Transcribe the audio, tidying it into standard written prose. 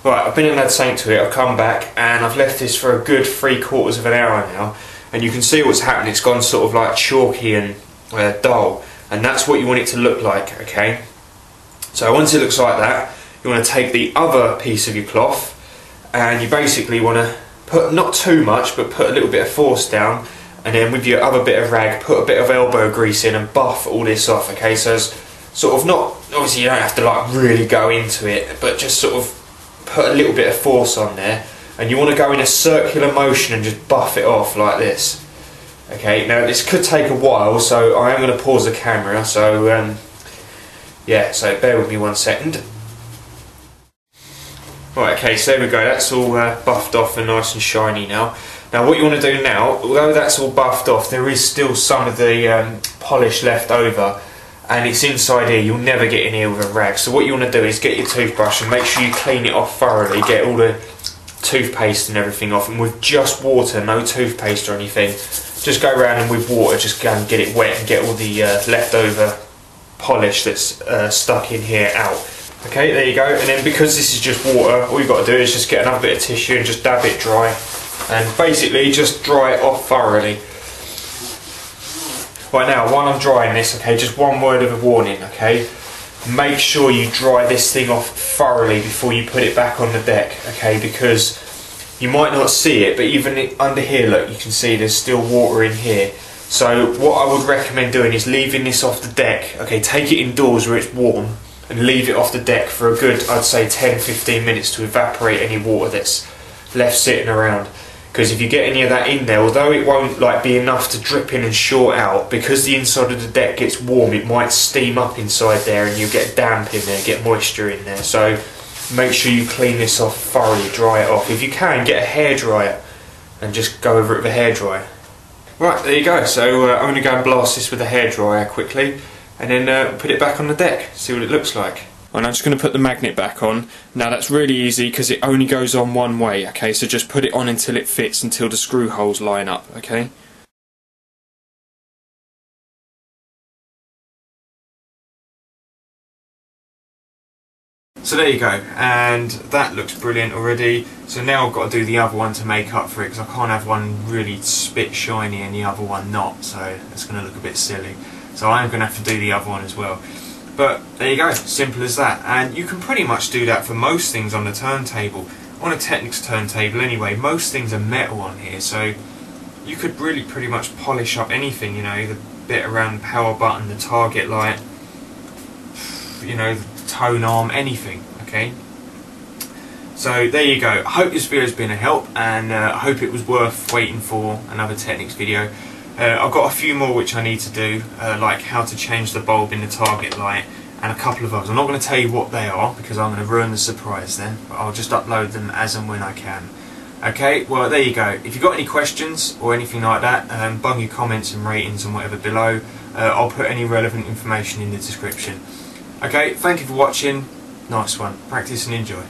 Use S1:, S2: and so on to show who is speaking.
S1: Right, I've been and had something to it, I've come back and I've left this for a good 3/4 of an hour now, and you can see what's happened. It's gone sort of like chalky and dull, and that's what you want it to look like, okay? So once it looks like that, you want to take the other piece of your cloth and you basically want to put, not too much, but put a little bit of force down, and then with your other bit of rag, put a bit of elbow grease in and buff all this off, okay? So it's sort of not, obviously you don't have to like really go into it, but just sort of put a little bit of force on there, and you want to go in a circular motion and just buff it off like this. Okay, now this could take a while, so I am going to pause the camera, so yeah, so bear with me 1 second. Right, okay, so there we go, that's all buffed off and nice and shiny now. Now what you want to do now, although that's all buffed off, there is still some of the polish left over, and it's inside here. You'll never get in here with a rag. So what you want to do is get your toothbrush and make sure you clean it off thoroughly, get all the toothpaste and everything off, and with just water, no toothpaste or anything, just go around and with water just go and get it wet and get all the leftover polish that's stuck in here out. Okay, there you go. And then because this is just water, all you've got to do is just get another bit of tissue and just dab it dry, and basically just dry it off thoroughly. Right, now while I'm drying this, okay, just one word of a warning, okay? Make sure you dry this thing off thoroughly before you put it back on the deck, okay? Because you might not see it, but even under here, look, you can see there's still water in here. So what I would recommend doing is leaving this off the deck, okay? Take it indoors where it's warm and leave it off the deck for a good, I'd say 10-15 minutes to evaporate any water that's left sitting around. Because if you get any of that in there, although it won't like be enough to drip in and short out, because the inside of the deck gets warm, it might steam up inside there and you get damp in there, get moisture in there. So make sure you clean this off thoroughly, dry it off. If you can, get a hairdryer and just go over it with a hairdryer. Right, there you go. So I'm going to go and blast this with a hairdryer quickly, and then put it back on the deck, see what it looks like. And I'm just going to put the magnet back on. Now that's really easy because it only goes on one way, okay? So just put it on until it fits, until the screw holes line up, okay? So there you go, and that looks brilliant already. So now I've got to do the other one to make up for it, because I can't have one really spit shiny and the other one not, so it's going to look a bit silly. So I'm going to have to do the other one as well. But there you go, simple as that. And you can pretty much do that for most things on the turntable. On a Technics turntable anyway, most things are metal on here, so you could really pretty much polish up anything, you know, the bit around the power button, the target light, you know, the tone arm, anything, okay? So there you go. I hope this video has been a help, and I hope it was worth waiting for another Technics video. I've got a few more which I need to do, like how to change the bulb in the target light, and a couple of others. I'm not going to tell you what they are because I'm going to ruin the surprise then, but I'll just upload them as and when I can. Okay, well there you go. If you've got any questions or anything like that, bung your comments and ratings and whatever below. I'll put any relevant information in the description. Okay, thank you for watching. Nice one. Practice and enjoy.